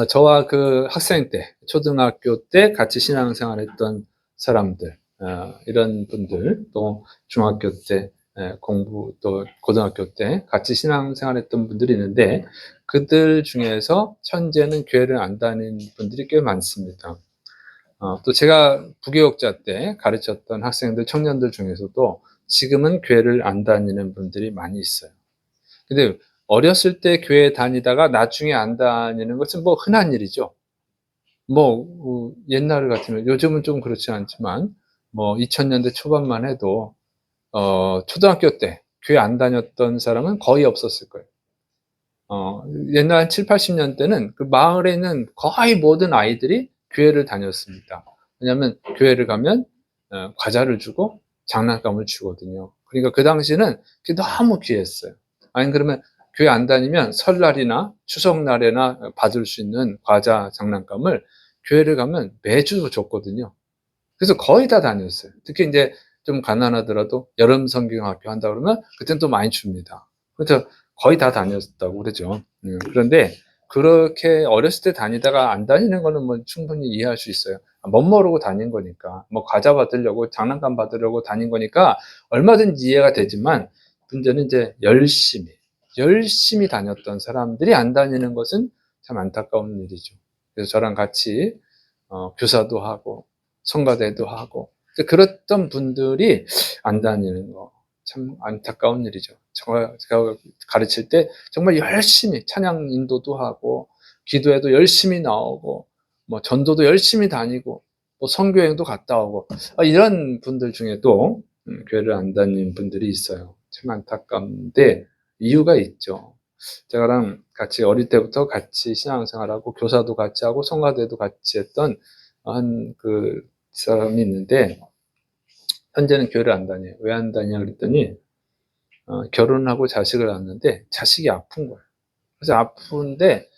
저와 그 학생 때, 초등학교 때 같이 신앙생활했던 사람들, 이런 분들, 또 중학교 때 공부, 또 고등학교 때 같이 신앙생활했던 분들이 있는데, 그들 중에서 현재는 교회를 안 다니는 분들이 꽤 많습니다. 또 제가 부교육자 때 가르쳤던 학생들, 청년들 중에서도 지금은 교회를 안 다니는 분들이 많이 있어요. 근데 어렸을 때 교회 다니다가 나중에 안 다니는 것은 뭐 흔한 일이죠. 옛날 같으면, 요즘은 좀 그렇지 않지만, 2000년대 초반만 해도, 초등학교 때 교회 안 다녔던 사람은 거의 없었을 거예요. 옛날 7, 80년대는 그 마을에 있는 거의 모든 아이들이 교회를 다녔습니다. 왜냐하면 교회를 가면 과자를 주고 장난감을 주거든요. 그러니까 그 당시에는 그게 너무 귀했어요. 아니 그러면 교회 안 다니면 설날이나 추석날에나 받을 수 있는 과자, 장난감을 교회를 가면 매주 줬거든요. 그래서 거의 다 다녔어요. 특히 이제 좀 가난하더라도 여름 성경학교 한다 그러면 그때는 또 많이 줍니다. 그래서 거의 다 다녔다고 그러죠. 그런데 그렇게 어렸을 때 다니다가 안 다니는 거는 뭐 충분히 이해할 수 있어요. 멋 모르고 다닌 거니까, 뭐 과자 받으려고, 장난감 받으려고 다닌 거니까 얼마든지 이해가 되지만, 문제는 이제 열심히 다녔던 사람들이 안 다니는 것은 참 안타까운 일이죠. 그래서 저랑 같이 교사도 하고 성가대도 하고 그랬던 분들이 안 다니는 거 참 안타까운 일이죠. 제가 가르칠 때 정말 열심히 찬양 인도도 하고 기도회도 열심히 나오고 뭐 전도도 열심히 다니고 뭐 선교행도 갔다 오고 이런 분들 중에도 교회를 안 다니는 분들이 있어요. 참 안타까운데 이유가 있죠. 제가랑 같이 어릴 때부터 같이 신앙생활하고 교사도 같이 하고 성가대도 같이 했던 한 그 사람이 있는데, 현재는 교회를 안 다녀요. 왜 안 다니냐 그랬더니 결혼하고 자식을 낳았는데 자식이 아픈 거예요. 그래서 아픈데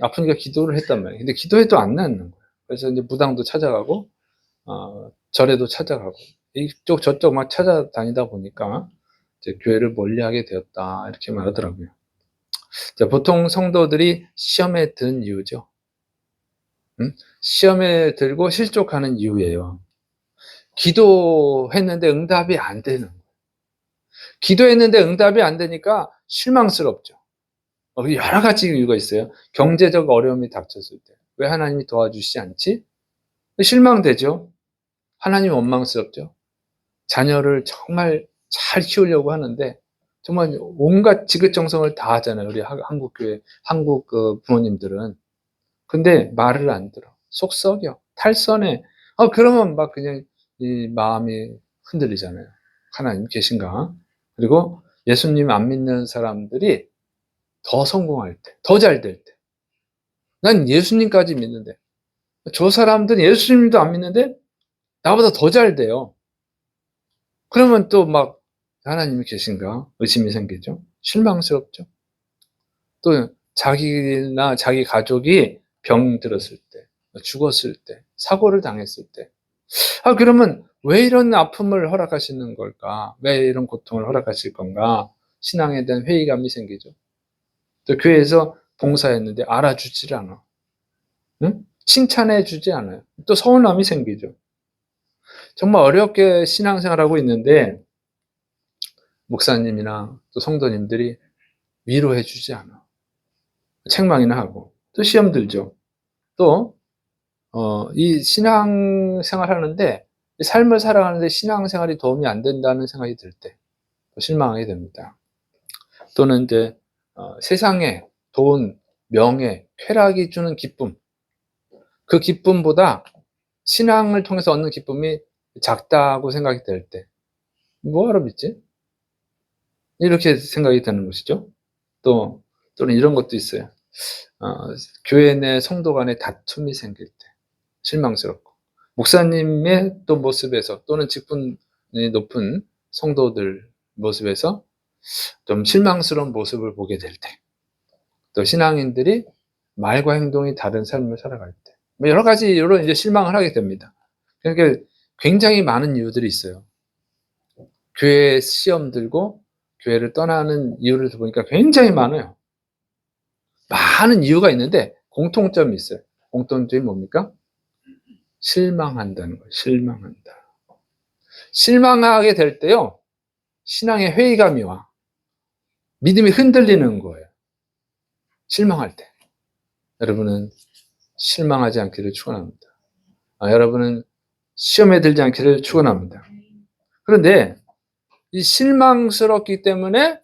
아프니까 기도를 했단 말이에요. 근데 기도해도 안 낫는 거예요. 그래서 이제 무당도 찾아가고 절에도 찾아가고 이쪽 저쪽 막 찾아다니다 보니까 이제 교회를 멀리하게 되었다 이렇게 말하더라고요. 자, 보통 성도들이 시험에 든 이유죠. 시험에 들고 실족하는 이유예요. 기도했는데 응답이 안 되는 거예요. 기도했는데 응답이 안 되니까 실망스럽죠. 여러 가지 이유가 있어요. 경제적 어려움이 닥쳤을 때. 왜 하나님이 도와주시지 않지? 실망되죠. 하나님 원망스럽죠. 자녀를 정말 잘 키우려고 하는데 정말 온갖 지긋정성을 다 하잖아요. 우리 한국 교회, 한국 그 부모님들은. 근데 말을 안 들어. 속 썩여. 탈선해. 그러면 막 그냥 이 마음이 흔들리잖아요. 하나님 계신가? 그리고 예수님 안 믿는 사람들이 더 성공할 때, 더 잘 될 때. 난 예수님까지 믿는데, 저 사람들은 예수님도 안 믿는데, 나보다 더 잘 돼요. 그러면 또 막, 하나님이 계신가? 의심이 생기죠. 실망스럽죠. 또 자기나 자기 가족이 병들었을 때, 죽었을 때, 사고를 당했을 때, 그러면 왜 이런 아픔을 허락하시는 걸까? 왜 이런 고통을 허락하실 건가? 신앙에 대한 회의감이 생기죠. 또 교회에서 봉사했는데 알아주질 않아. 응? 칭찬해 주지 않아요. 또 서운함이 생기죠. 정말 어렵게 신앙생활하고 있는데 목사님이나 또 성도님들이 위로해 주지 않아. 책망이나 하고 또 시험 들죠. 또 이 신앙생활 하는데 삶을 살아가는데 신앙생활이 도움이 안 된다는 생각이 들 때 실망하게 됩니다. 또는 이제 세상에 돈, 명예, 쾌락이 주는 기쁨, 그 기쁨보다 신앙을 통해서 얻는 기쁨이 작다고 생각이 될 때, 뭐하러 믿지? 이렇게 생각이 드는 것이죠. 또는 이런 것도 있어요. 교회 내 성도 간에 다툼이 생길 때, 실망스럽고, 목사님의 또 모습에서 또는 직분이 높은 성도들 모습에서 좀 실망스러운 모습을 보게 될 때, 또 신앙인들이 말과 행동이 다른 삶을 살아갈 때, 여러 가지 이런 이제 실망을 하게 됩니다. 그러니까 굉장히 많은 이유들이 있어요. 교회 시험 들고 교회를 떠나는 이유를 보니까 굉장히 많아요. 많은 이유가 있는데 공통점이 있어요. 공통점이 뭡니까? 실망한다는 거예요. 실망한다. 실망하게 될 때요, 신앙의 회의감이 와. 믿음이 흔들리는 거예요. 실망할 때. 여러분은 실망하지 않기를 축원합니다. 여러분은 시험에 들지 않기를 축원합니다. 그런데 이 실망스럽기 때문에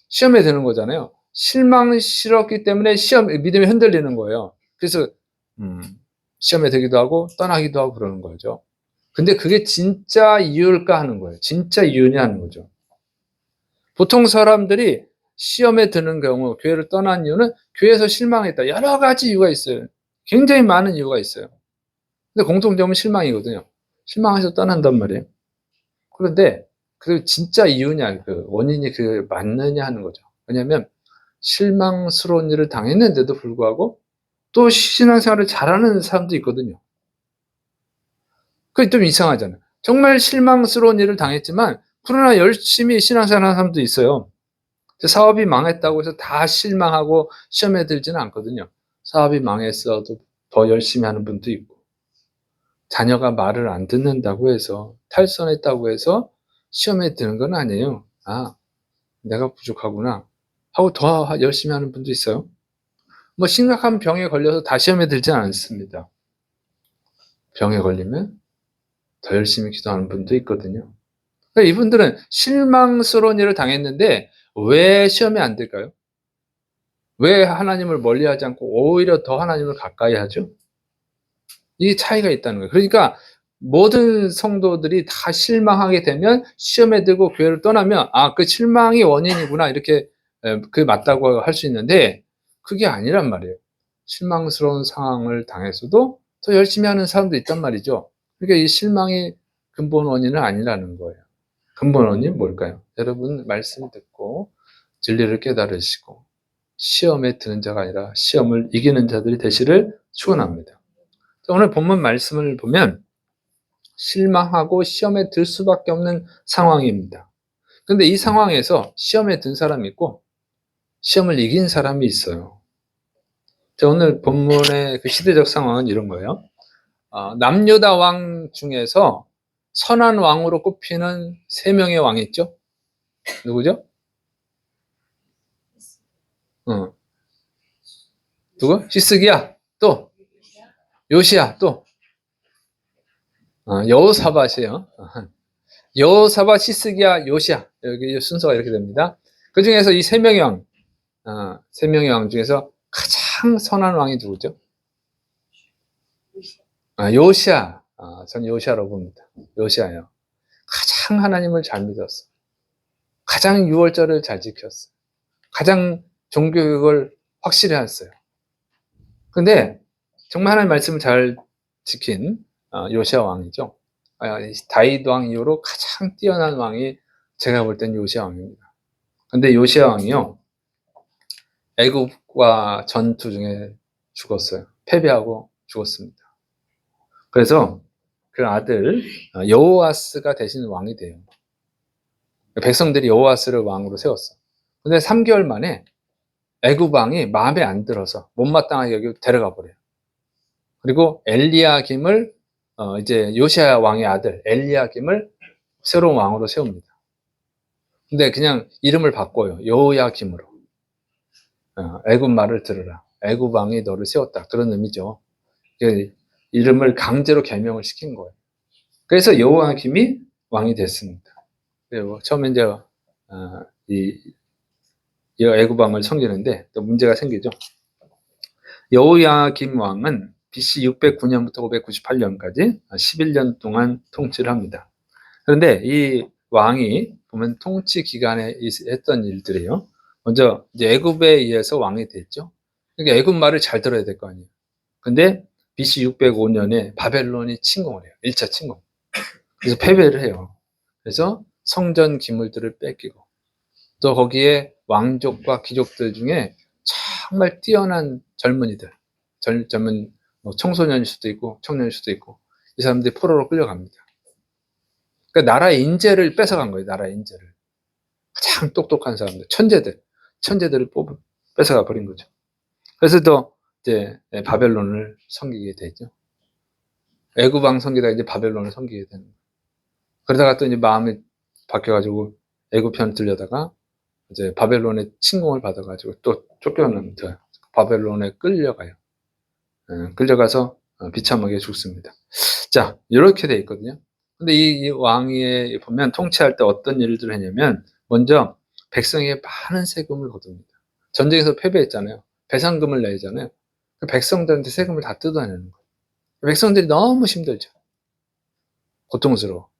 시험에 드는 거잖아요. 실망스럽기 때문에 믿음이 흔들리는 거예요. 그래서 시험에 들기도 하고 떠나기도 하고 그러는 거죠. 근데 그게 진짜 이유일까 하는 거예요. 진짜 이유냐 하는 거죠. 보통 사람들이 시험에 드는 경우 교회를 떠난 이유는 교회에서 실망했다. 여러 가지 이유가 있어요. 굉장히 많은 이유가 있어요. 근데 공통점은 실망이거든요. 실망해서 떠난단 말이에요. 그런데 그 진짜 이유냐, 그 원인이 그 맞느냐 하는 거죠. 왜냐하면 실망스러운 일을 당했는데도 불구하고 또 신앙생활을 잘하는 사람도 있거든요. 그게 좀 이상하잖아요. 정말 실망스러운 일을 당했지만 그러나 열심히 신앙생활 하는 사람도 있어요. 사업이 망했다고 해서 다 실망하고 시험에 들지는 않거든요. 사업이 망했어도 더 열심히 하는 분도 있고, 자녀가 말을 안 듣는다고 해서, 탈선했다고 해서 시험에 드는 건 아니에요. 내가 부족하구나 하고 더 열심히 하는 분도 있어요. 뭐 심각한 병에 걸려서 다 시험에 들지는 않습니다. 병에 걸리면 더 열심히 기도하는 분도 있거든요. 그러니까 이분들은 실망스러운 일을 당했는데 왜 시험에 안 들까요? 왜 하나님을 멀리하지 않고 오히려 더 하나님을 가까이 하죠? 이 차이가 있다는 거예요. 그러니까 모든 성도들이 다 실망하게 되면 시험에 들고 교회를 떠나면 그 실망이 원인이구나 이렇게 그게 맞다고 할 수 있는데 그게 아니란 말이에요. 실망스러운 상황을 당해서도 더 열심히 하는 사람도 있단 말이죠. 그러니까 이 실망이 근본 원인은 아니라는 거예요. 근본 원인이 뭘까요? 여러분 말씀 듣고 진리를 깨달으시고 시험에 드는 자가 아니라 시험을 이기는 자들이 되시를 축원합니다. 오늘 본문 말씀을 보면 실망하고 시험에 들 수밖에 없는 상황입니다. 그런데 이 상황에서 시험에 든 사람이 있고 시험을 이긴 사람이 있어요. 오늘 본문의 그 시대적 상황은 이런 거예요. 남유다 왕 중에서 선한 왕으로 꼽히는 3명의 왕이 있죠. 누구죠? 누구? 히스기야, 또 요시야, 또 여호사밧이에요. 여호사밧, 히스기야, 요시야, 여기 순서가 이렇게 됩니다. 그 중에서 이 3명의 왕, 3명의 왕 중에서 가장 선한 왕이 누구죠? 요시야. 전 요시야라고 봅니다. 요시야예요. 가장 하나님을 잘 믿었어. 가장 유월절을 잘 지켰어. 가장 종교육을 확실히 했어요. 근데 정말 하나님 말씀을 잘 지킨 요시야 왕이죠. 다윗 왕 이후로 가장 뛰어난 왕이 제가 볼 땐 요시야 왕입니다. 근데 요시야 왕이요, 애굽과 전투 중에 죽었어요. 패배하고 죽었습니다. 그래서 그 아들 여호아스가 대신 왕이 돼요. 백성들이 여호아스를 왕으로 세웠어. 근데 3개월 만에 애굽 왕이 마음에 안 들어서 못마땅하게 여기 데려가 버려요. 그리고 엘리야김을 이제 요시야 왕의 아들 엘리야김을 새로운 왕으로 세웁니다. 근데 그냥 이름을 바꿔요. 여호야김으로. 애굽 말을 들으라. 애굽 왕이 너를 세웠다. 그런 의미죠. 이름을 강제로 개명을 시킨 거예요. 그래서 여호야김이 왕이 됐습니다. 그리고 처음에 이제 이 애굽 왕을 섬기는데 또 문제가 생기죠. 여호야김 왕은 BC 609년부터 598년까지 11년 동안 통치를 합니다. 그런데 이 왕이 보면 통치 기간에 했던 일들이에요. 먼저 이제 애굽에 의해서 왕이 됐죠. 그러니까 애굽 말을 잘 들어야 될 거 아니에요. 근데 BC 605년에 바벨론이 침공을 해요. 1차 침공. 그래서 패배를 해요. 그래서 성전 기물들을 뺏기고 또 거기에 왕족과 귀족들 중에 정말 뛰어난 젊은이들, 젊은 청소년일 수도 있고 청년일 수도 있고 이 사람들이 포로로 끌려갑니다. 그러니까 나라의 인재를 뺏어간 거예요. 나라의 인재를. 가장 똑똑한 사람들, 천재들을 뺏어가 버린 거죠. 그래서 또 이제 바벨론을 섬기게 되죠. 애굽 왕 섬기다가 이제 바벨론을 섬기게 되는 거예요. 그러다가 또 이제 마음이 바뀌어가지고 애굽 편을 들려다가 이제 바벨론의 침공을 받아가지고 또 쫓겨납니다. 바벨론에 끌려가요. 끌려가서 비참하게 죽습니다. 자, 이렇게 돼 있거든요. 근데 이 왕이 보면 통치할 때 어떤 일들을 했냐면, 먼저 백성에게 많은 세금을 거둡니다. 전쟁에서 패배했잖아요. 배상금을 내잖아요. 그 백성들한테 세금을 다 뜯어내는 거예요. 백성들이 너무 힘들죠. 고통스러워.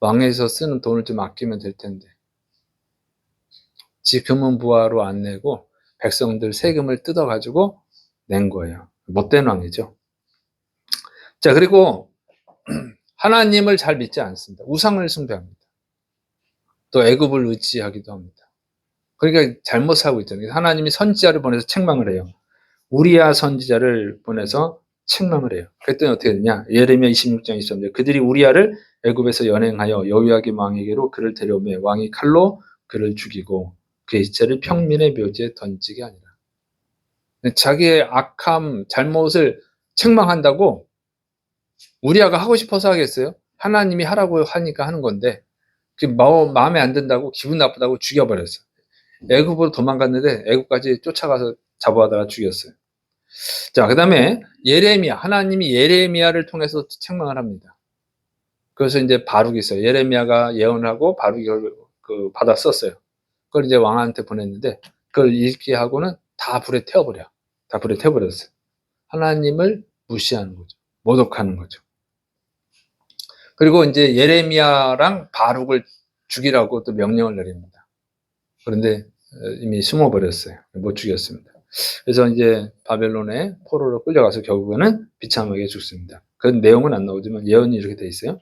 왕에서 쓰는 돈을 좀 아끼면 될 텐데. 지금은 부하로 안 내고 백성들 세금을 뜯어가지고 낸 거예요. 못된 왕이죠. 자, 그리고 하나님을 잘 믿지 않습니다. 우상을 숭배합니다. 또 애굽을 의지하기도 합니다. 그러니까 잘못 살고 있잖아요. 하나님이 선지자를 보내서 책망을 해요. 우리야 선지자를 보내서 책망을 해요. 그랬더니 어떻게 되냐? 예레미야 26장 23절. 그들이 우리야를 애굽에서 연행하여 여호야김 왕에게로 그를 데려오매 왕이 칼로 그를 죽이고 그의 시체를 평민의 묘지에 던지게 하니라. 자기의 악함, 잘못을 책망한다고 우리야가 하고 싶어서 하겠어요? 하나님이 하라고 하니까 하는 건데 그 마음에 안 든다고 기분 나쁘다고 죽여버렸어요. 애굽으로 도망갔는데 애굽까지 쫓아가서 잡아다가 죽였어요. 자, 그 다음에 예레미야, 하나님이 예레미야를 통해서 책망을 합니다. 그래서 이제 바룩이 있어요. 예레미야가 예언하고 바룩이 그 받아 썼어요. 그걸 이제 왕한테 보냈는데 그걸 읽게 하고는 다 불에 태워버려. 다 불에 태워버렸어요. 하나님을 무시하는 거죠. 모독하는 거죠. 그리고 이제 예레미야랑 바룩을 죽이라고 또 명령을 내립니다. 그런데 이미 숨어버렸어요. 못 죽였습니다. 그래서 이제 바벨론에 포로로 끌려가서 결국에는 비참하게 죽습니다. 그 내용은 안 나오지만 예언이 이렇게 돼 있어요.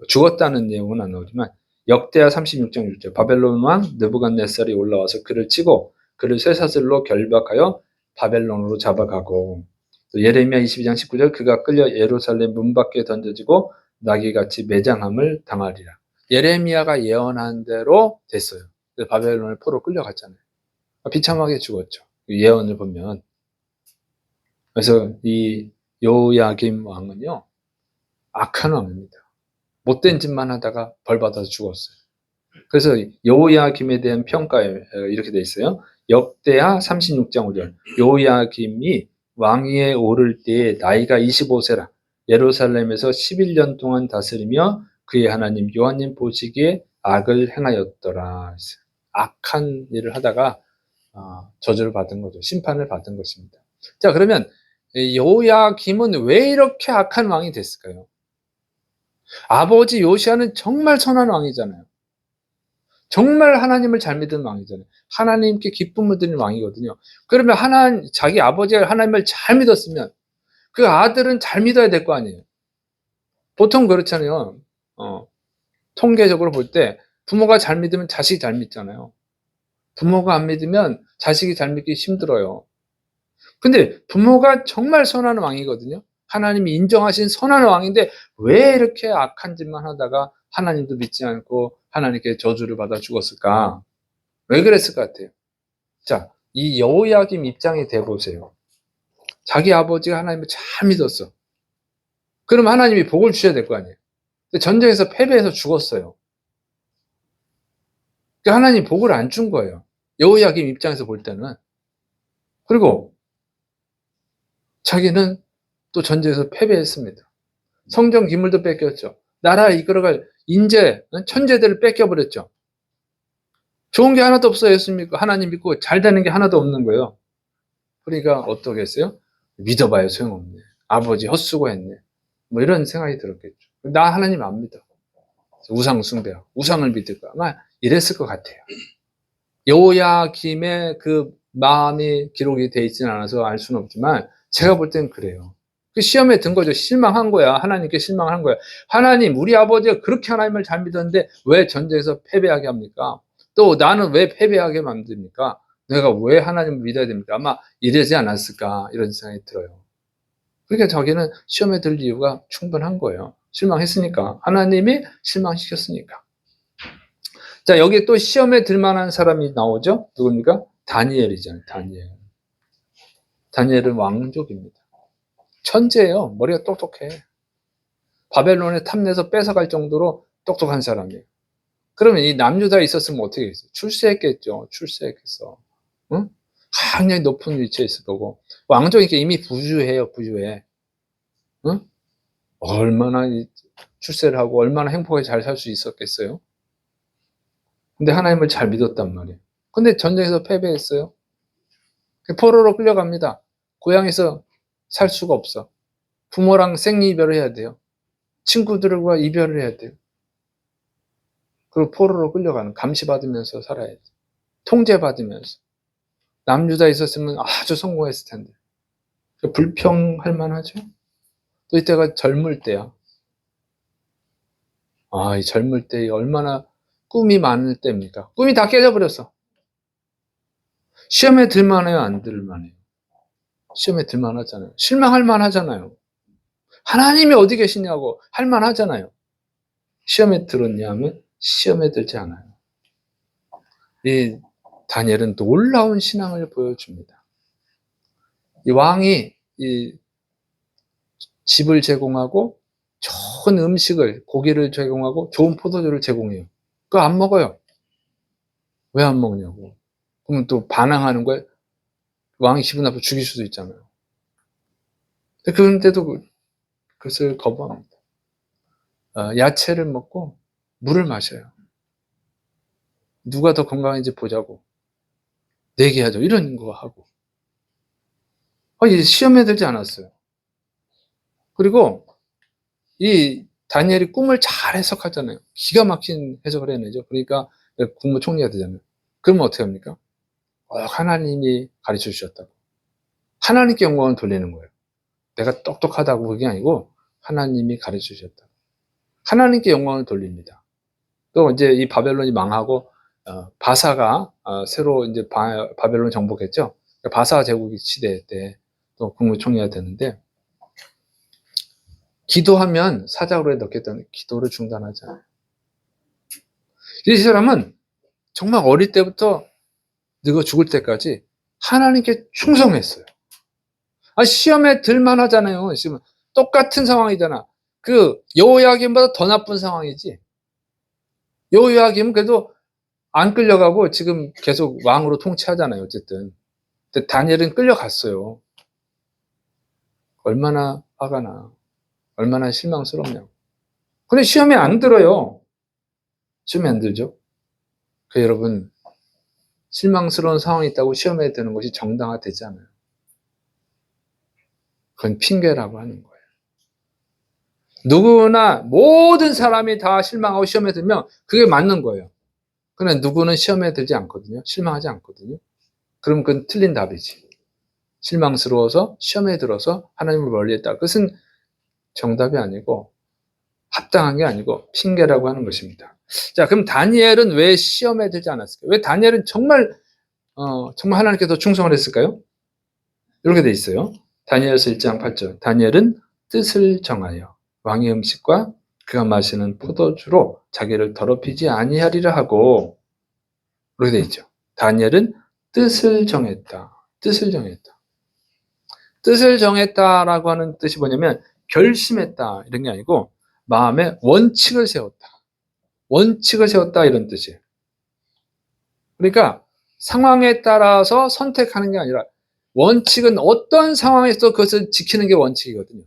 죽었다는 내용은 안 나오지만 역대하 36장 6절 바벨론 왕 느부갓네살이 올라와서 그를 치고 그를 쇠사슬로 결박하여 바벨론으로 잡아가고 또 예레미야 22장 19절 그가 끌려 예루살렘 문 밖에 던져지고 나귀같이 매장함을 당하리라. 예레미야가 예언한 대로 됐어요. 바벨론을 포로 끌려갔잖아요. 비참하게 죽었죠. 예언을 보면. 그래서 이 요야김 왕은요, 악한 왕입니다. 못된 짓만 하다가 벌 받아서 죽었어요. 그래서 요야김에 대한 평가에 이렇게 돼 있어요. 역대하 36장 5절. 요야김이 왕위에 오를 때에 나이가 25세라. 예루살렘에서 11년 동안 다스리며 그의 하나님 여호와님 보시기에 악을 행하였더라. 악한 일을 하다가 저주를 받은 거죠. 심판을 받은 것입니다. 자, 그러면 요야김은 왜 이렇게 악한 왕이 됐을까요? 아버지 요시아는 정말 선한 왕이잖아요. 정말 하나님을 잘 믿은 왕이잖아요. 하나님께 기쁨을 드리는 왕이거든요. 그러면 자기 아버지가 하나님을 잘 믿었으면 그 아들은 잘 믿어야 될 거 아니에요. 보통 그렇잖아요. 통계적으로 볼 때 부모가 잘 믿으면 자식이 잘 믿잖아요. 부모가 안 믿으면 자식이 잘 믿기 힘들어요. 근데 부모가 정말 선한 왕이거든요. 하나님이 인정하신 선한 왕인데 왜 이렇게 악한 짓만 하다가 하나님도 믿지 않고 하나님께 저주를 받아 죽었을까? 왜 그랬을 것 같아요? 자, 이 여호야김 입장이 돼 보세요. 자기 아버지가 하나님을 잘 믿었어. 그럼 하나님이 복을 주셔야 될 거 아니에요. 근데 전쟁에서 패배해서 죽었어요. 그러니까 하나님 복을 안 준 거예요. 여호야김 입장에서 볼 때는. 그리고 자기는 또 전쟁에서 패배했습니다. 성전 기물도 뺏겼죠. 나라 이끌어갈 인재, 천재들을 뺏겨버렸죠. 좋은 게 하나도 없어요. 예수 믿고 하나님 믿고 잘 되는 게 하나도 없는 거예요. 그러니까 어떻게 했어요? 믿어봐요. 소용없네. 아버지 헛수고했네. 뭐 이런 생각이 들었겠죠. 나 하나님 안 믿어. 우상 숭배하고 우상을 믿을까? 아마 이랬을 것 같아요. 여호야김의 그 마음이 기록이 돼 있지는 않아서 알 수는 없지만 제가 볼 땐 그래요. 그 시험에 든 거죠. 실망한 거야. 하나님께 실망한 거야. 하나님, 우리 아버지가 그렇게 하나님을 잘 믿었는데 왜 전쟁에서 패배하게 합니까? 또 나는 왜 패배하게 만듭니까? 내가 왜 하나님을 믿어야 됩니까? 아마 이러지 않았을까 이런 생각이 들어요. 그러니까 자기는 시험에 들 이유가 충분한 거예요. 실망했으니까. 하나님이 실망시켰으니까. 자, 여기 또 시험에 들 만한 사람이 나오죠? 누굽니까? 다니엘이잖아요. 다니엘은 왕족입니다. 천재예요. 머리가 똑똑해. 바벨론에 탐내서 뺏어갈 정도로 똑똑한 사람이에요. 그러면 이 남유다에 있었으면 어떻게 했어요? 출세했겠죠. 출세했겠어. 응? 굉장히 높은 위치에 있을 거고. 왕족이니까 이미 부유해요. 부유해. 응? 얼마나 출세를 하고 얼마나 행복하게 잘 살 수 있었겠어요? 근데 하나님을 잘 믿었단 말이에요. 근데 전쟁에서 패배했어요. 포로로 끌려갑니다. 고향에서 살 수가 없어. 부모랑 생이별을 해야 돼요. 친구들과 이별을 해야 돼요. 그리고 포로로 끌려가는, 감시받으면서 살아야 돼. 통제받으면서. 남유다에 있었으면 아주 성공했을 텐데. 불평할 만하죠? 또 이때가 젊을 때야. 이 젊을 때 얼마나 꿈이 많을 때입니까? 꿈이 다 깨져버렸어. 시험에 들만해요, 안 들만해요? 시험에 들만하잖아요. 실망할 만하잖아요. 하나님이 어디 계시냐고 할 만하잖아요. 시험에 들었냐 하면 시험에 들지 않아요. 이 다니엘은 놀라운 신앙을 보여줍니다. 이 왕이 이 집을 제공하고 좋은 음식을, 고기를 제공하고 좋은 포도주를 제공해요. 그거 안 먹어요. 왜 안 먹냐고. 그러면 또 반항하는 거예요. 왕이 기분 나쁘고 죽일 수도 있잖아요. 그런데도 그것을 거부합니다. 야채를 먹고 물을 마셔요. 누가 더 건강한지 보자고. 내기하죠. 이런 거 하고. 이제 시험에 들지 않았어요. 그리고 이 다니엘이 꿈을 잘 해석하잖아요. 기가 막힌 해석을 해내죠. 그러니까 국무총리가 되잖아요. 그러면 어떻게 합니까? 하나님이 가르쳐 주셨다고. 하나님께 영광을 돌리는 거예요. 내가 똑똑하다고 그게 아니고 하나님이 가르쳐 주셨다고. 하나님께 영광을 돌립니다. 또 이제 이 바벨론이 망하고 바사가 새로 이제 바벨론 정복했죠. 바사 제국 시대 때 또 국무총리가 되는데 기도하면 사자굴에 넣겠다는 기도를 중단하잖아요. 이 사람은 정말 어릴 때부터 늙어 죽을 때까지 하나님께 충성했어요. 시험에 들만 하잖아요. 지금 똑같은 상황이잖아. 그 여호야김보다 더 나쁜 상황이지. 여호야김은 그래도 안 끌려가고 지금 계속 왕으로 통치하잖아요. 어쨌든. 근데 다니엘은 끌려갔어요. 얼마나 화가 나. 얼마나 실망스럽냐고. 근데 시험에 안 들어요. 시험에 안 들죠. 여러분, 실망스러운 상황이 있다고 시험에 드는 것이 정당화되지 않아요. 그건 핑계라고 하는 거예요. 누구나 모든 사람이 다 실망하고 시험에 들면 그게 맞는 거예요. 그러나 누구는 시험에 들지 않거든요. 실망하지 않거든요. 그럼 그건 틀린 답이지. 실망스러워서 시험에 들어서 하나님을 멀리했다. 그것은 정답이 아니고 합당한 게 아니고 핑계라고 하는 것입니다. 자, 그럼 다니엘은 왜 시험에 들지 않았을까요? 왜 다니엘은 정말 하나님께 더 충성을 했을까요? 이렇게 돼 있어요. 다니엘서 1장 8절. 다니엘은 뜻을 정하여 왕의 음식과 그가 마시는 포도주로 자기를 더럽히지 아니하리라 하고, 그렇게 돼 있죠. 다니엘은 뜻을 정했다. 뜻을 정했다. 뜻을 정했다라고 하는 뜻이 뭐냐면 결심했다 이런 게 아니고 마음에 원칙을 세웠다. 원칙을 세웠다 이런 뜻이에요. 그러니까 상황에 따라서 선택하는 게 아니라 원칙은 어떤 상황에서 그것을 지키는 게 원칙이거든요.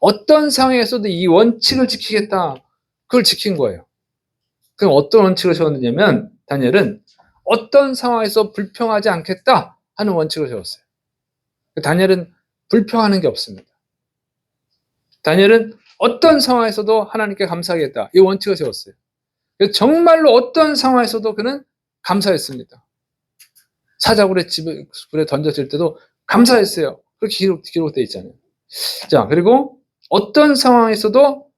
어떤 상황에서도 이 원칙을 지키겠다. 그걸 지킨 거예요. 그럼 어떤 원칙을 세웠느냐면 다니엘은 어떤 상황에서 불평하지 않겠다 하는 원칙을 세웠어요. 다니엘은 불평하는 게 없습니다. 다니엘은 어떤 상황에서도 하나님께 감사하겠다. 이 원칙을 세웠어요. 정말로 어떤 상황에서도 그는 감사했습니다. 사자굴에 불에 던져질 때도 감사했어요. 그렇게 기록되어 있잖아요. 자, 그리고 어떤 상황에서도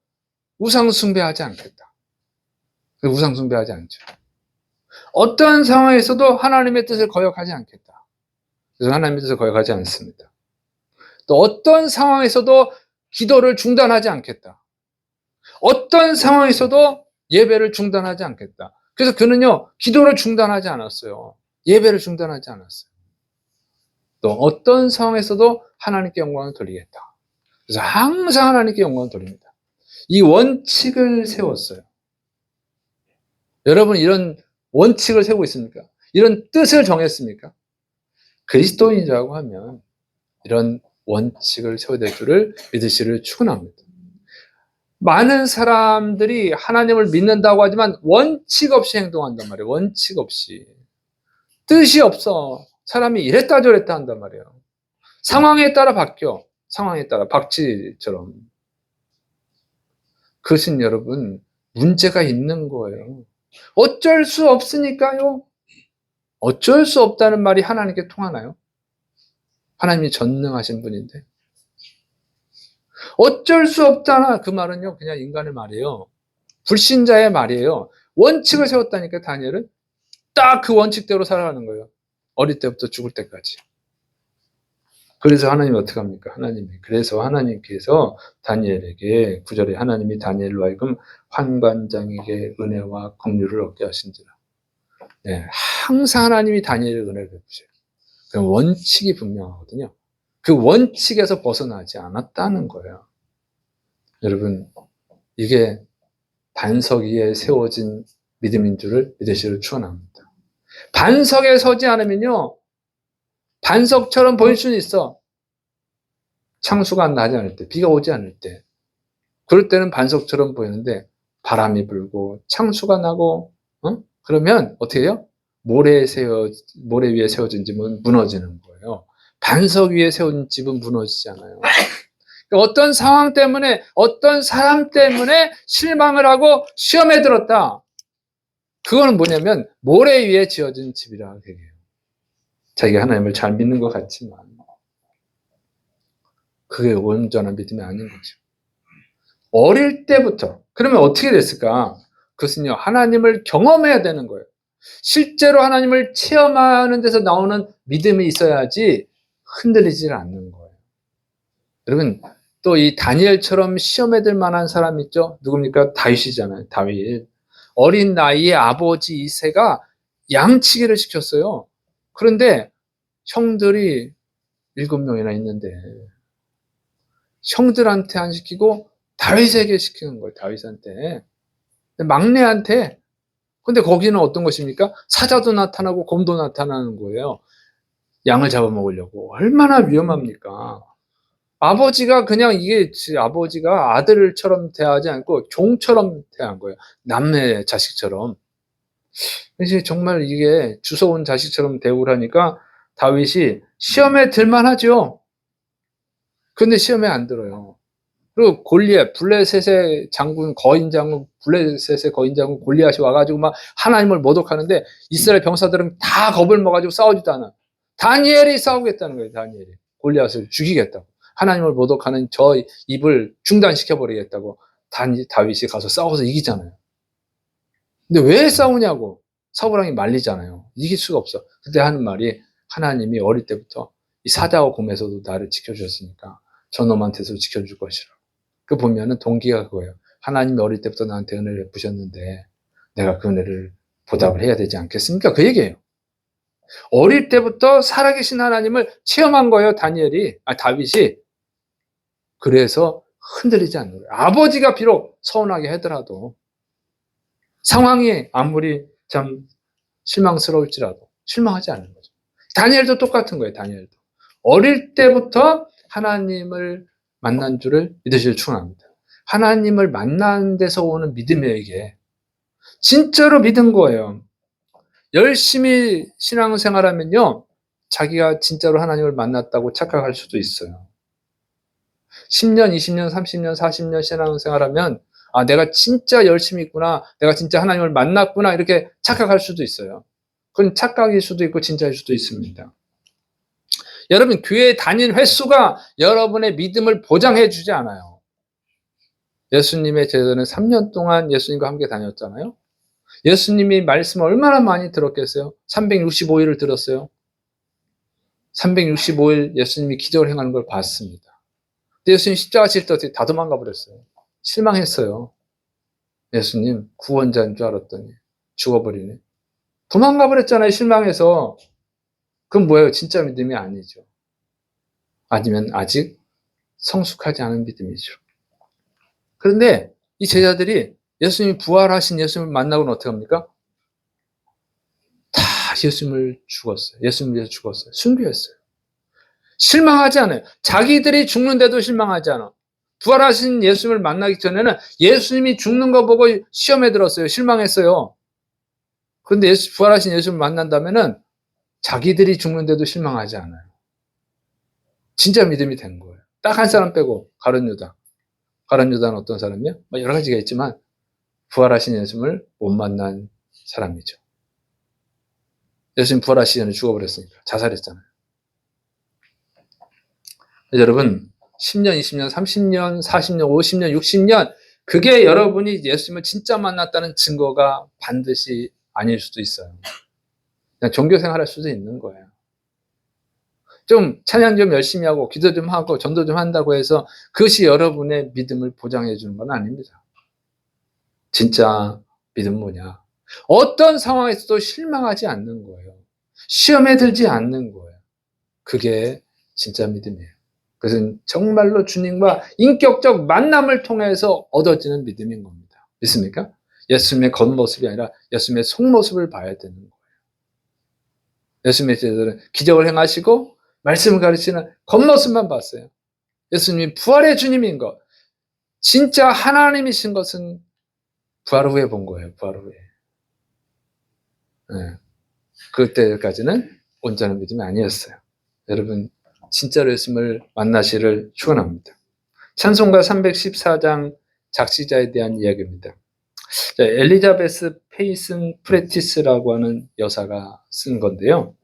우상 숭배하지 않겠다. 우상 숭배하지 않죠. 어떤 상황에서도 하나님의 뜻을 거역하지 않겠다. 그래서 하나님의 뜻을 거역하지 않습니다. 또 어떤 상황에서도 기도를 중단하지 않겠다. 어떤 상황에서도 예배를 중단하지 않겠다. 그래서 그는요, 기도를 중단하지 않았어요. 예배를 중단하지 않았어요. 또 어떤 상황에서도 하나님께 영광을 돌리겠다. 그래서 항상 하나님께 영광을 돌립니다. 이 원칙을 세웠어요. 여러분 이런 원칙을 세우고 있습니까? 이런 뜻을 정했습니까? 그리스도인이라고 하면 이런 원칙을 세워야 될 줄을 믿으시를 축원합니다. 많은 사람들이 하나님을 믿는다고 하지만 원칙 없이 행동한단 말이에요. 원칙 없이. 뜻이 없어. 사람이 이랬다 저랬다 한단 말이에요. 상황에 따라 바뀌어. 상황에 따라 박쥐처럼. 그것은 여러분 문제가 있는 거예요. 어쩔 수 없으니까요. 어쩔 수 없다는 말이 하나님께 통하나요? 하나님이 전능하신 분인데. 어쩔 수 없다나 그 말은요 그냥 인간의 말이에요. 불신자의 말이에요. 원칙을 세웠다니까 다니엘은 딱 그 원칙대로 살아가는 거예요. 어릴 때부터 죽을 때까지. 그래서 하나님이 어떻게 합니까? 그래서 하나님께서 다니엘에게 9절에 하나님이 다니엘로 하여금 환관장에게 은혜와 긍휼을 얻게 하신지라. 네, 항상 하나님이 다니엘에 은혜를 베푸셔요. 그 원칙이 분명하거든요. 그 원칙에서 벗어나지 않았다는 거예요. 여러분, 이게 반석 위에 세워진 믿음인 줄을 믿으시기를 축원합니다. 반석에 서지 않으면요, 반석처럼 보일 수는 있어. 창수가 나지 않을 때, 비가 오지 않을 때. 그럴 때는 반석처럼 보이는데 바람이 불고 창수가 나고 그러면 어떻게 해요? 모래 위에 세워진 집은 무너지는 거예요. 반석 위에 세운 집은 무너지지 않아요. 어떤 상황 때문에 어떤 사람 때문에 실망을 하고 시험에 들었다. 그거는 뭐냐면 모래 위에 지어진 집이라 얘기해요. 자기가 하나님을 잘 믿는 것 같지만 그게 온전한 믿음이 아닌 거죠. 어릴 때부터. 그러면 어떻게 됐을까? 그것은요, 하나님을 경험해야 되는 거예요. 실제로 하나님을 체험하는 데서 나오는 믿음이 있어야지 흔들리지 않는 거예요. 여러분, 또 이 다니엘처럼 시험에 들 만한 사람 있죠? 누굽니까? 다윗이잖아요. 다윗. 어린 나이에 아버지 이새가 양치기를 시켰어요. 그런데 형들이 7명이나 있는데 형들한테 안 시키고 다윗에게 시키는 거예요. 다윗한테. 막내한테. 근데 거기는 어떤 것입니까? 사자도 나타나고 곰도 나타나는 거예요. 양을 잡아먹으려고. 얼마나 위험합니까? 아버지가 그냥 아버지가 아들처럼 대하지 않고 종처럼 대한 거예요. 남의 자식처럼. 그래서 정말 이게 주워온 자식처럼 대우라니까 다윗이 시험에 들만하죠. 근데 시험에 안 들어요. 그리고 블레셋의 장군, 블레셋의 거인 장군 골리앗이 와가지고 막 하나님을 모독하는데 이스라엘 병사들은 다 겁을 먹어가지고 싸우지도 않아. 다니엘이 싸우겠다는 거예요, 다니엘이. 골리앗을 죽이겠다고. 하나님을 모독하는 저 입을 중단시켜버리겠다고 다윗이 가서 싸워서 이기잖아요. 근데 왜 싸우냐고. 사울왕이 말리잖아요. 이길 수가 없어. 그때 하는 말이 하나님이 어릴 때부터 이 사자와 곰에서도 나를 지켜주셨으니까 저놈한테서 지켜줄 것이라. 그 보면은 동기가 그거예요. 하나님이 어릴 때부터 나한테 은혜를 베푸셨는데 내가 그 은혜를 보답을 해야 되지 않겠습니까? 그 얘기예요. 어릴 때부터 살아계신 하나님을 체험한 거예요, 다윗이. 그래서 흔들리지 않는 거예요. 아버지가 비록 서운하게 하더라도 상황이 아무리 참 실망스러울지라도 실망하지 않는 거죠. 다니엘도 똑같은 거예요, 다니엘도. 어릴 때부터 하나님을 만난 줄을 믿으시길 축원합니다. 하나님을 만난 데서 오는 믿음이에요, 이게. 진짜로 믿은 거예요. 열심히 신앙생활하면요, 자기가 진짜로 하나님을 만났다고 착각할 수도 있어요. 10년, 20년, 30년, 40년 신앙생활하면 아, 내가 진짜 열심히 있구나, 내가 진짜 하나님을 만났구나 이렇게 착각할 수도 있어요. 그건 착각일 수도 있고 진짜일 수도 있습니다. 여러분, 교회에 다닌 횟수가 여러분의 믿음을 보장해 주지 않아요. 예수님의 제자는 3년 동안 예수님과 함께 다녔잖아요. 예수님이 말씀을 얼마나 많이 들었겠어요? 365일을 들었어요. 365일 예수님이 기적을 행하는 걸 봤습니다. 근데 예수님 십자가 질 때 다 도망가 버렸어요. 실망했어요. 예수님 구원자인 줄 알았더니 죽어버리네. 도망가 버렸잖아요, 실망해서. 그건 뭐예요? 진짜 믿음이 아니죠. 아니면 아직 성숙하지 않은 믿음이죠. 그런데 이 제자들이 예수님이 부활하신 예수님을 만나고는 어떻게 합니까? 다 예수님을 죽었어요. 예수님을 위해서 죽었어요. 순교했어요. 실망하지 않아요. 자기들이 죽는데도 실망하지 않아. 부활하신 예수님을 만나기 전에는 예수님이 죽는 거 보고 시험에 들었어요. 실망했어요. 그런데 부활하신 예수님을 만난다면은 자기들이 죽는데도 실망하지 않아요. 진짜 믿음이 된 거예요. 딱 한 사람 빼고 가룟 유다. 가룟 유다는 어떤 사람이요? 여러 가지가 있지만 부활하신 예수님을 못 만난 사람이죠. 예수님 부활하시기 전에 죽어버렸으니까. 자살했잖아요. 여러분 10년, 20년, 30년, 40년, 50년, 60년 그게 여러분이 예수님을 진짜 만났다는 증거가 반드시 아닐 수도 있어요. 그냥 종교 생활할 수도 있는 거예요. 좀 찬양 좀 열심히 하고 기도 좀 하고 전도 좀 한다고 해서 그것이 여러분의 믿음을 보장해 주는 건 아닙니다. 진짜 믿음은 뭐냐? 어떤 상황에서도 실망하지 않는 거예요. 시험에 들지 않는 거예요. 그게 진짜 믿음이에요. 그것은 정말로 주님과 인격적 만남을 통해서 얻어지는 믿음인 겁니다. 믿습니까? 예수님의 겉모습이 아니라 예수님의 속모습을 봐야 되는 거예요. 예수님의 제자들은 기적을 행하시고 말씀을 가르치는 겉모습만 봤어요. 예수님이 부활의 주님인 것, 진짜 하나님이신 것은 부활 후에 본 거예요. 부활 후에. 네. 그때까지는 온전한 믿음이 아니었어요. 여러분 진짜로 예수님을 만나시를 축원합니다. 찬송가 314장 작시자에 대한 이야기입니다. 엘리자베스 페이슨 프레티스라고 하는 여사가 쓴 건데요.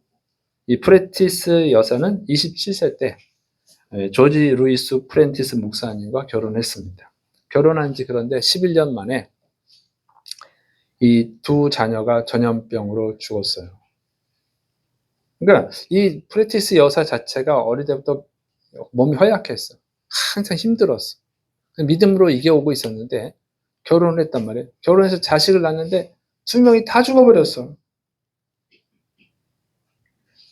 이 프레티스 여사는 27세 때 조지 루이스 프렌티스 목사님과 결혼했습니다. 결혼한 지 그런데 11년 만에 이 두 자녀가 전염병으로 죽었어요. 그러니까 이 프레티스 여사 자체가 어릴 때부터 몸이 허약했어. 항상 힘들었어. 믿음으로 이겨오고 있었는데 결혼을 했단 말이에요. 결혼해서 자식을 낳았는데 두 명이 다 죽어버렸어.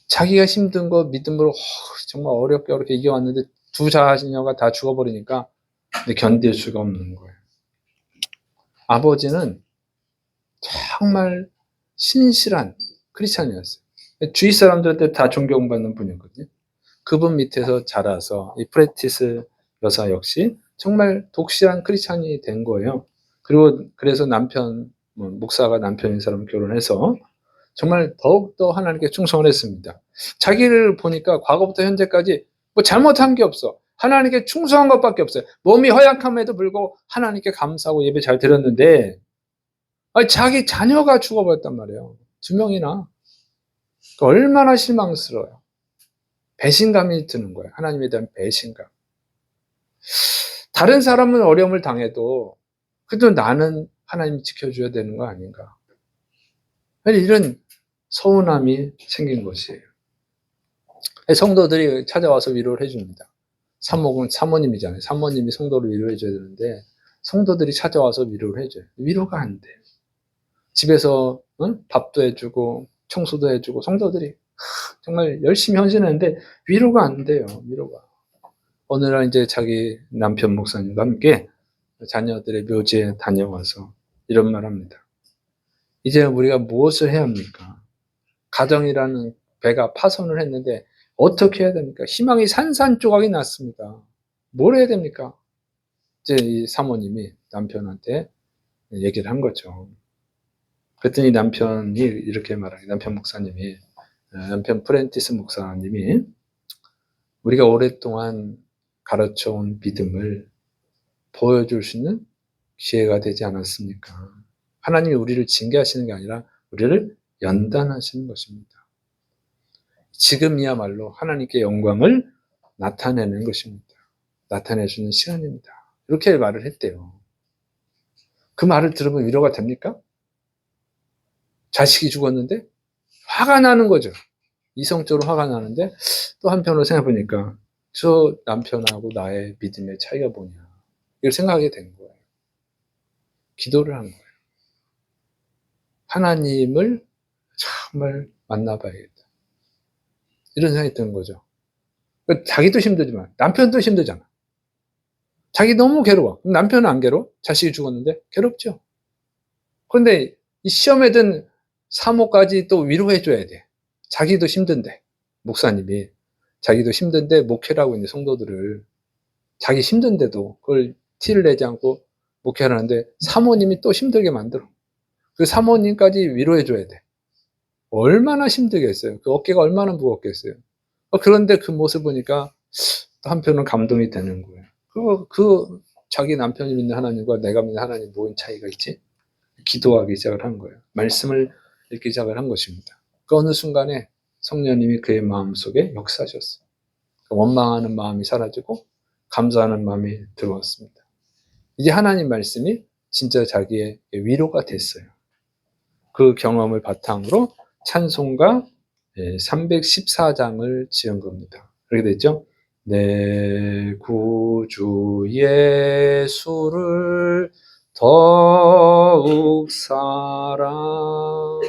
자기가 힘든 거 믿음으로 정말 어렵게 이겨왔는데 두 자녀가 다 죽어버리니까 견딜 수가 없는 거예요. 아버지는 정말 신실한 크리스찬이었어요. 주위 사람들한테 다 존경받는 분이거든요. 그분 밑에서 자라서 이 프레티스 여사 역시 정말 독실한 크리스찬이 된 거예요. 그리고 그래서 남편, 목사가 남편인 사람 결혼해서 정말 더욱더 하나님께 충성을 했습니다. 자기를 보니까 과거부터 현재까지 뭐 잘못한 게 없어. 하나님께 충성한 것밖에 없어요. 몸이 허약함에도 불구하고 하나님께 감사하고 예배 잘 드렸는데 자기 자녀가 죽어버렸단 말이에요. 두 명이나. 얼마나 실망스러워요. 배신감이 드는 거예요. 하나님에 대한 배신감. 다른 사람은 어려움을 당해도 그래도 나는 하나님 지켜줘야 되는 거 아닌가. 이런 서운함이 생긴 것이에요. 성도들이 찾아와서 위로를 해줍니다. 사목은 사모님이잖아요. 사모님이 성도를 위로해 줘야 되는데 성도들이 찾아와서 위로를 해줘요. 위로가 안 돼요. 집에서 밥도 해주고 청소도 해주고 성도들이 정말 열심히 헌신했는데 위로가 안 돼요. 위로가. 어느 날 이제 자기 남편 목사님과 함께 자녀들의 묘지에 다녀와서 이런 말 합니다. 이제 우리가 무엇을 해야 합니까? 가정이라는 배가 파손을 했는데 어떻게 해야 됩니까? 희망이 산산조각이 났습니다. 뭘 해야 됩니까? 이제 이 사모님이 남편한테 얘기를 한 거죠. 그랬더니 남편이 이렇게 말하기, 남편 목사님이, 남편 프렌티스 목사님이 우리가 오랫동안 가르쳐온 믿음을 보여줄 수 있는 기회가 되지 않았습니까? 하나님이 우리를 징계하시는 게 아니라 우리를 연단하시는 것입니다. 지금이야말로 하나님께 영광을 나타내는 것입니다. 나타내주는 시간입니다. 이렇게 말을 했대요. 그 말을 들으면 위로가 됩니까? 자식이 죽었는데 화가 나는 거죠. 이성적으로 화가 나는데 또 한편으로 생각해보니까 저 남편하고 나의 믿음의 차이가 뭐냐 이걸 생각하게 된 거예요. 기도를 한 거예요. 하나님을 정말 만나봐야겠다. 이런 생각이 드는 거죠. 자기도 힘들지만 남편도 힘들잖아. 자기 너무 괴로워. 남편은 안 괴로워? 자식이 죽었는데 괴롭죠. 그런데 이 시험에 든 사모까지 또 위로해줘야 돼. 자기도 힘든데, 목사님이 자기도 힘든데 목회를 하고 있는 성도들을 자기 힘든데도 그걸 티를 내지 않고 목회를 하는데 사모님이 또 힘들게 만들어. 그 사모님까지 위로해줘야 돼. 얼마나 힘들겠어요. 그 어깨가 얼마나 무겁겠어요. 그런데 그 모습 보니까 한편은 감동이 되는 거예요. 그 자기 남편이 믿는 하나님과 내가 믿는 하나님 뭔 차이가 있지? 기도하기 시작을 한 거예요. 말씀을 읽기 시작을 한 것입니다. 그 어느 순간에 성령님이 그의 마음속에 역사하셨어요. 원망하는 마음이 사라지고 감사하는 마음이 들어왔습니다. 이제 하나님 말씀이 진짜 자기의 위로가 됐어요. 그 경험을 바탕으로 찬송가 314장을 지은 겁니다. 그렇게 됐죠? 내 구주 예수를 더욱 사랑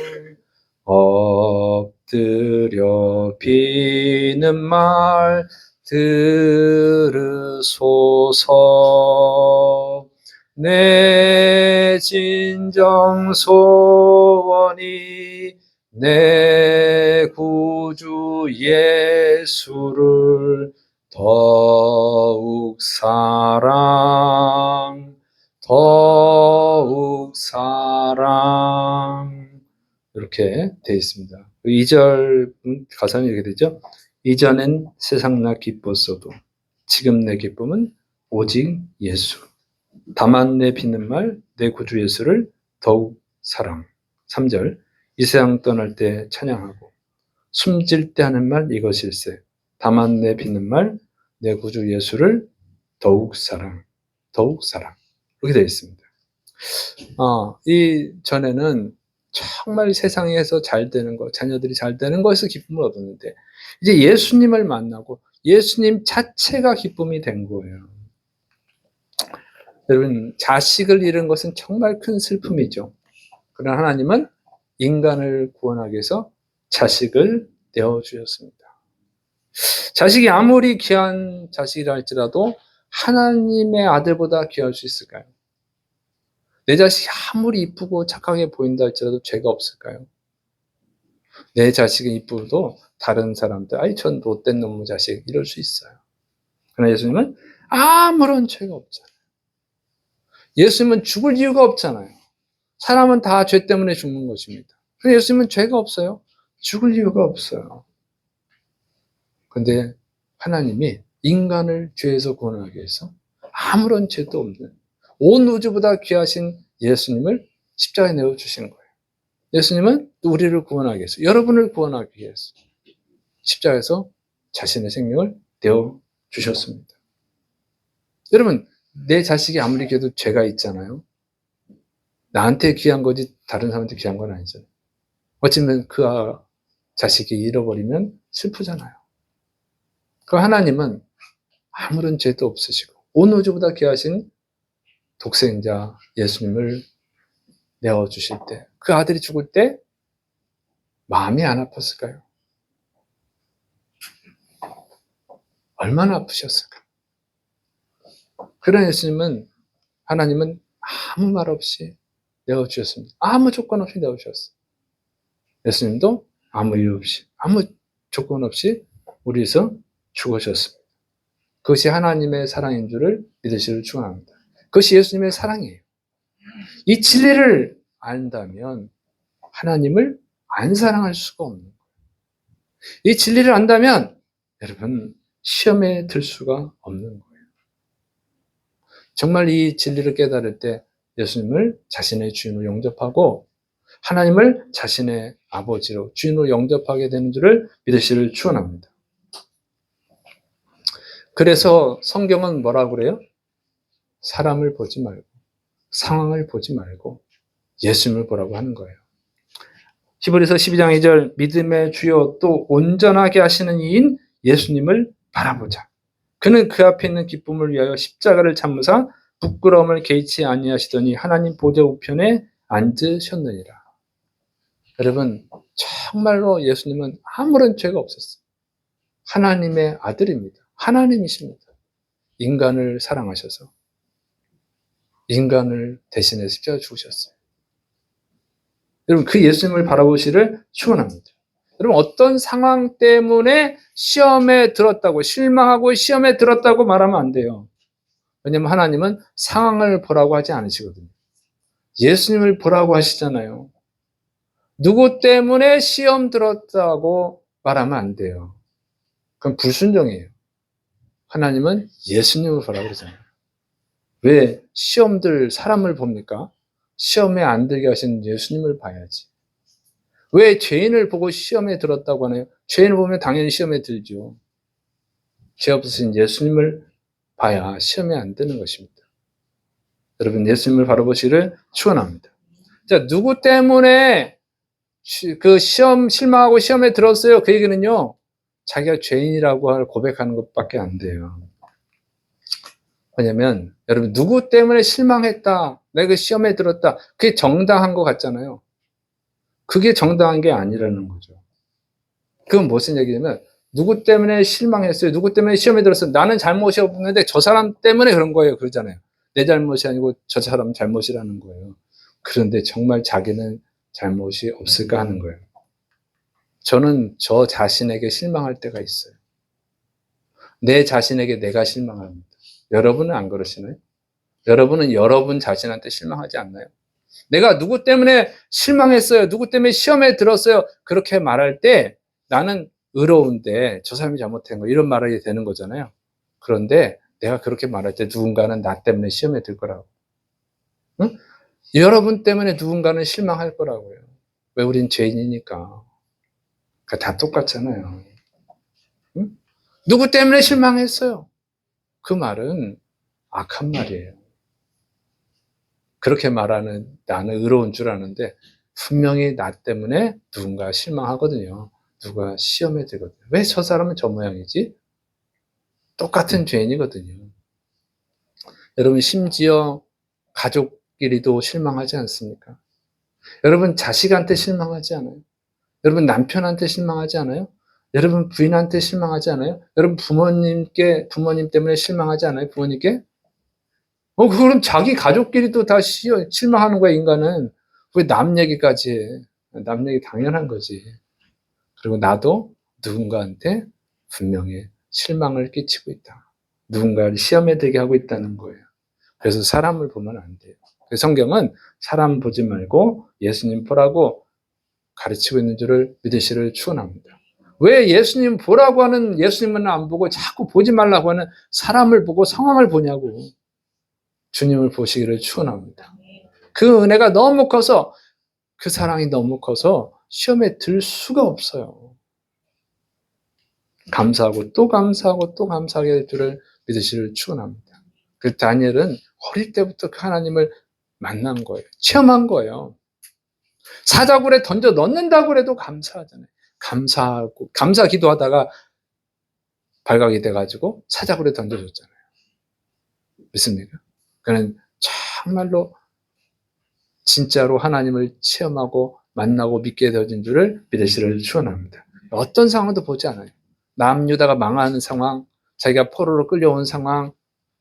엎드려 비는 말 들으소서. 내 진정 소원이 내 구주 예수를 더욱 사랑 이렇게 되어 있습니다. 2절 가사는 이렇게 되죠. 이전엔 세상 나 기뻤어도 지금 내 기쁨은 오직 예수. 다만 내 비는 말 내 구주 예수를 더욱 사랑. 3절 이 세상 떠날 때 찬양하고 숨질 때 하는 말 이것일세. 다만 내 비는 말 내 구주 예수를 더욱 사랑. 이렇게 되어 있습니다. 이 전에는 정말 세상에서 잘 되는 것, 자녀들이 잘 되는 것에서 기쁨을 얻었는데 이제 예수님을 만나고 예수님 자체가 기쁨이 된 거예요. 여러분, 자식을 잃은 것은 정말 큰 슬픔이죠. 그러나 하나님은 인간을 구원하기 위해서 자식을 내어주셨습니다. 자식이 아무리 귀한 자식이라 할지라도 하나님의 아들보다 귀할 수 있을까요? 내 자식이 아무리 이쁘고 착하게 보인다 할지라도 죄가 없을까요? 내 자식은 이쁘도 다른 사람들, 아이 전 못된 놈의 자식 이럴 수 있어요. 그러나 예수님은 아무런 죄가 없잖아요. 예수님은 죽을 이유가 없잖아요. 사람은 다 죄 때문에 죽는 것입니다. 그런데 예수님은 죄가 없어요. 죽을 이유가 없어요. 그런데 하나님이 인간을 죄에서 구원하기 위해서 아무런 죄도 없는 온 우주보다 귀하신 예수님을 십자가에 내어주신 거예요. 예수님은 우리를 구원하기 위해서, 여러분을 구원하기 위해서 십자가에서 자신의 생명을 내어주셨습니다. 여러분, 내 자식이 아무리 귀해도 죄가 있잖아요. 나한테 귀한 거지 다른 사람한테 귀한 건 아니잖아요. 어쩌면 그 자식이 잃어버리면 슬프잖아요. 그 하나님은 아무런 죄도 없으시고 온 우주보다 귀하신 독생자 예수님을 내어주실 때, 그 아들이 죽을 때 마음이 안 아팠을까요? 얼마나 아프셨을까? 그런 예수님은, 하나님은 아무 말 없이 내어주셨습니다. 아무 조건 없이 내어주셨어요. 예수님도 아무 이유 없이, 아무 조건 없이 우리 위해서 죽으셨습니다. 그것이 하나님의 사랑인 줄을 믿으시기를 축원합니다. 그것이 예수님의 사랑이에요. 이 진리를 안다면 하나님을 안 사랑할 수가 없는 거예요. 이 진리를 안다면 여러분 시험에 들 수가 없는 거예요. 정말 이 진리를 깨달을 때 예수님을 자신의 주인으로 영접하고 하나님을 자신의 아버지로 주인으로 영접하게 되는 줄을 믿으시기를 축원합니다. 그래서 성경은 뭐라고 그래요? 사람을 보지 말고 상황을 보지 말고 예수님을 보라고 하는 거예요. 히브리서 12장 2절 믿음의 주요 또 온전하게 하시는 이인 예수님을 바라보자. 그는 그 앞에 있는 기쁨을 위하여 십자가를 참으사 부끄러움을 개의치 아니하시더니 하나님 보좌 우편에 앉으셨느니라. 여러분 정말로 예수님은 아무런 죄가 없었어요. 하나님의 아들입니다. 하나님이십니다. 인간을 사랑하셔서 인간을 대신해 십자가 죽으셨어요. 여러분, 그 예수님을 바라보시를 축원합니다. 여러분, 어떤 상황 때문에 시험에 들었다고, 실망하고 시험에 들었다고 말하면 안 돼요. 왜냐하면 하나님은 상황을 보라고 하지 않으시거든요. 예수님을 보라고 하시잖아요. 누구 때문에 시험 들었다고 말하면 안 돼요. 그건 불순종이에요. 하나님은 예수님을 보라고 그러잖아요. 왜 시험들 사람을 봅니까? 시험에 안 들게 하신 예수님을 봐야지. 왜 죄인을 보고 시험에 들었다고 하나요? 죄인을 보면 당연히 시험에 들죠. 죄 없으신 예수님을 봐야 시험에 안 드는 것입니다. 여러분, 예수님을 바라보시를 축원합니다. 자, 누구 때문에 그 시험 실망하고 시험에 들었어요? 그 얘기는요, 자기가 죄인이라고 고백하는 것밖에 안 돼요. 왜냐면 여러분, 누구 때문에 실망했다, 내가 시험에 들었다, 그게 정당한 것 같잖아요. 그게 정당한 게 아니라는 거죠. 그건 무슨 얘기냐면, 누구 때문에 실망했어요, 누구 때문에 시험에 들었어요, 나는 잘못이 없는데 저 사람 때문에 그런 거예요, 그러잖아요. 내 잘못이 아니고 저 사람 잘못이라는 거예요. 그런데 정말 자기는 잘못이 없을까 하는 거예요. 저는 저 자신에게 실망할 때가 있어요. 내 자신에게 내가 실망합니다. 여러분은 안 그러시나요? 여러분은 여러분 자신한테 실망하지 않나요? 내가 누구 때문에 실망했어요, 누구 때문에 시험에 들었어요, 그렇게 말할 때 나는 의로운데 저 사람이 잘못한 거, 이런 말이 되는 거잖아요. 그런데 내가 그렇게 말할 때 누군가는 나 때문에 시험에 들 거라고. 응? 여러분 때문에 누군가는 실망할 거라고요. 왜? 우린 죄인이니까. 다 똑같잖아요. 응? 누구 때문에 실망했어요? 그 말은 악한 말이에요. 그렇게 말하는 나는 의로운 줄 아는데 분명히 나 때문에 누군가 실망하거든요. 누가 시험에 들거든요. 왜 저 사람은 저 모양이지? 똑같은 죄인이거든요. 여러분, 심지어 가족끼리도 실망하지 않습니까? 여러분, 자식한테 실망하지 않아요? 여러분, 남편한테 실망하지 않아요? 여러분, 부인한테 실망하지 않아요? 여러분, 부모님 때문에 실망하지 않아요? 부모님께? 그럼 자기 가족끼리도 다 실망하는 거야, 인간은. 왜 남 얘기까지 해? 남 얘기 당연한 거지. 그리고 나도 누군가한테 분명히 실망을 끼치고 있다. 누군가를 시험에 들게 하고 있다는 거예요. 그래서 사람을 보면 안 돼요. 성경은 사람 보지 말고 예수님 보라고 가르치고 있는 줄을 믿으시를 축원합니다. 왜 예수님 보라고 하는 예수님은 안 보고 자꾸 보지 말라고 하는 사람을 보고 상황을 보냐고. 주님을 보시기를 축원합니다. 그 은혜가 너무 커서, 그 사랑이 너무 커서 시험에 들 수가 없어요. 감사하고 또 감사하고 또 감사하게 될 줄을 믿으시를 축원합니다. 그 다니엘은 어릴 때부터 그 하나님을 만난 거예요. 체험한 거예요. 사자굴에 던져 넣는다고 해도 감사하잖아요. 감사하고 감사 기도하다가 발각이 돼가지고 사자굴에 던져줬잖아요. 믿습니까? 그는 정말로 진짜로 하나님을 체험하고 만나고 믿게 되어진 줄을 믿으시를 축원합니다. 어떤 상황도 보지 않아요. 남유다가 망하는 상황, 자기가 포로로 끌려온 상황,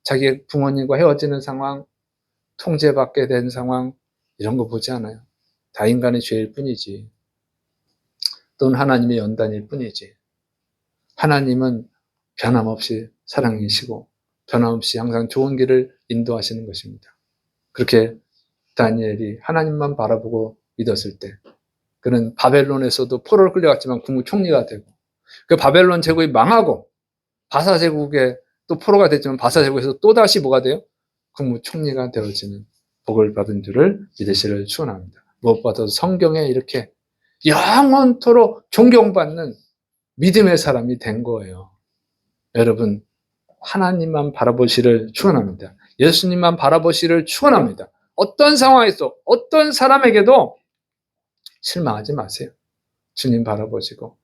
자기 부모님과 헤어지는 상황, 통제받게 된 상황, 이런 거 보지 않아요. 다 인간의 죄일 뿐이지. 또는 하나님의 연단일 뿐이지. 하나님은 변함없이 사랑이시고 변함없이 항상 좋은 길을 인도하시는 것입니다. 그렇게 다니엘이 하나님만 바라보고 믿었을 때, 그는 바벨론에서도 포로를 끌려갔지만 국무총리가 되고, 그 바벨론 제국이 망하고 바사 제국에 또 포로가 됐지만 바사 제국에서 또다시 뭐가 돼요? 국무총리가 되어지는 복을 받은 줄을 믿으시를 축원합니다. 무엇보다도 성경에 이렇게 영원토록 존경받는 믿음의 사람이 된 거예요. 여러분, 하나님만 바라보시를 축원합니다. 예수님만 바라보시를 축원합니다. 어떤 상황에서 어떤 사람에게도 실망하지 마세요. 주님 바라보시고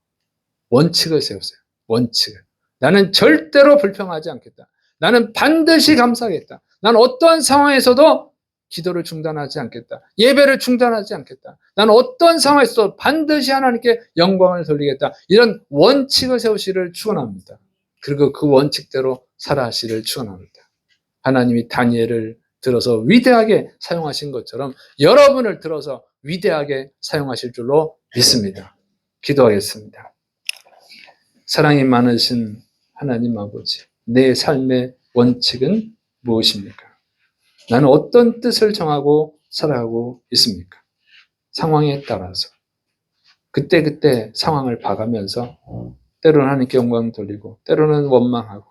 원칙을 세우세요. 원칙을. 나는 절대로 불평하지 않겠다. 나는 반드시 감사하겠다. 나는 어떠한 상황에서도 기도를 중단하지 않겠다. 예배를 중단하지 않겠다. 나는 어떤 상황에서 반드시 하나님께 영광을 돌리겠다. 이런 원칙을 세우시를 축원합니다. 그리고 그 원칙대로 살아가시를 축원합니다. 하나님이 다니엘을 들어서 위대하게 사용하신 것처럼 여러분을 들어서 위대하게 사용하실 줄로 믿습니다. 기도하겠습니다. 사랑이 많으신 하나님 아버지, 내 삶의 원칙은 무엇입니까? 나는 어떤 뜻을 정하고 살아가고 있습니까? 상황에 따라서 그때그때 상황을 봐가면서 때로는 하나님께 영광 돌리고 때로는 원망하고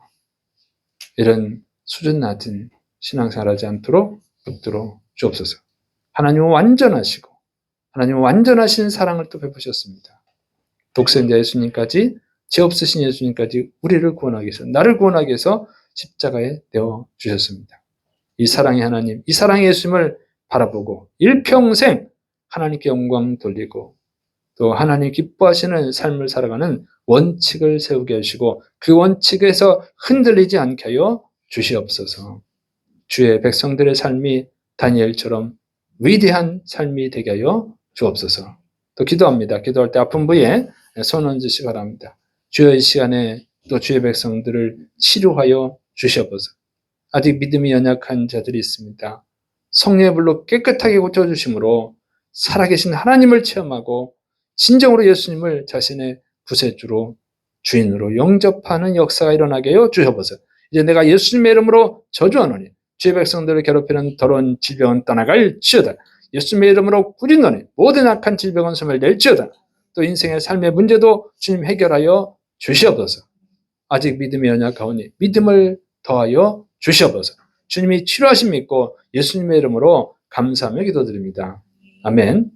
이런 수준 낮은 신앙생활하지 않도록 붙들어 주옵소서. 하나님은 완전하시고 하나님은 완전하신 사랑을 또 베푸셨습니다. 독생자 예수님까지, 죄 없으신 예수님까지 우리를 구원하기 위해서, 나를 구원하기 위해서 십자가에 내어 주셨습니다. 이 사랑의 하나님, 이 사랑의 예수님을 바라보고 일평생 하나님께 영광 돌리고 또 하나님 기뻐하시는 삶을 살아가는 원칙을 세우게 하시고 그 원칙에서 흔들리지 않게 하여 주시옵소서. 주의 백성들의 삶이 다니엘처럼 위대한 삶이 되게 하여 주옵소서. 또 기도합니다. 기도할 때 아픈 부위에 손 얹으시기 바랍니다. 주여 이 시간에 또 주의 백성들을 치료하여 주시옵소서. 아직 믿음이 연약한 자들이 있습니다. 성령의 불로 깨끗하게 고쳐주심으로 살아계신 하나님을 체험하고 진정으로 예수님을 자신의 구세주로 주인으로 영접하는 역사가 일어나게 하여 주옵소서. 이제 내가 예수님의 이름으로 저주하노니 주의 백성들을 괴롭히는 더러운 질병은 떠나갈지어다. 예수님의 이름으로 꾸짖노니 모든 악한 질병은 소멸될지어다. 또 인생의 삶의 문제도 주님 해결하여 주시옵소서. 아직 믿음이 연약하오니 믿음을 더하여 주시옵소서. 주님이 치료하심 믿고 예수님의 이름으로 감사하며 기도드립니다. 아멘.